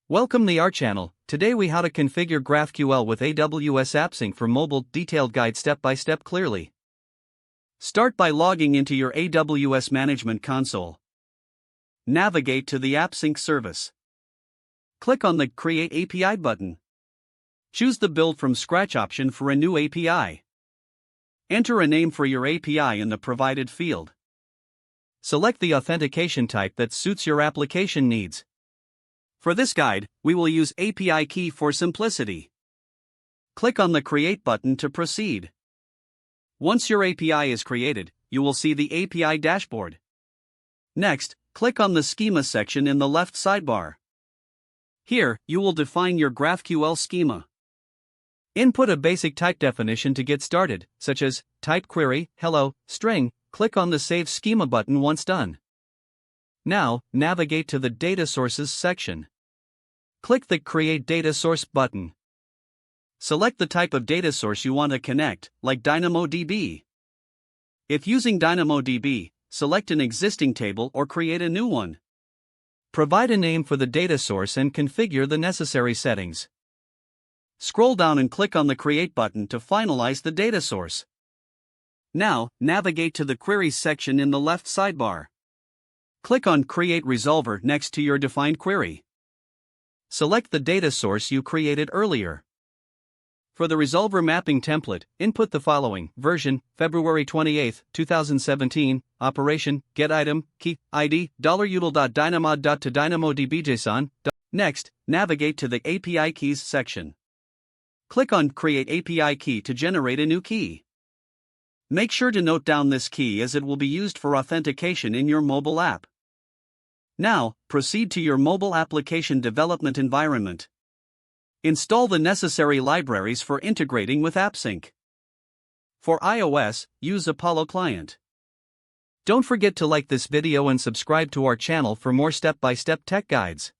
Welcome to our channel. Today we how to configure GraphQL with AWS AppSync for mobile. Detailed guide step by step clearly. Start by logging into your AWS Management Console. Navigate to the AppSync service. Click on the Create API button. Choose the Build from Scratch option for a new API. Enter a name for your API in the provided field. Select the authentication type that suits your application needs. For this guide, we will use API key for simplicity. Click on the Create button to proceed. Once your API is created, you will see the API dashboard. Next, click on the Schema section in the left sidebar. Here, you will define your GraphQL schema. Input a basic type definition to get started, such as type query, hello, string. Click on the Save Schema button once done. Now, navigate to the Data Sources section. Click the Create Data Source button. Select the type of data source you want to connect, like DynamoDB. If using DynamoDB, select an existing table or create a new one. Provide a name for the data source and configure the necessary settings. Scroll down and click on the Create button to finalize the data source. Now, navigate to the Queries section in the left sidebar. Click on Create Resolver next to your defined query. Select the data source you created earlier. For the Resolver mapping template, input the following: version, February 28, 2017, operation, getItem, key, ID, $util.dynamod. To DynamoDB.json. Next, navigate to the API Keys section. Click on Create API Key to generate a new key. Make sure to note down this key as it will be used for authentication in your mobile app. Now, proceed to your mobile application development environment. Install the necessary libraries for integrating with AppSync. For iOS, use Apollo Client. Don't forget to like this video and subscribe to our channel for more step-by-step tech guides.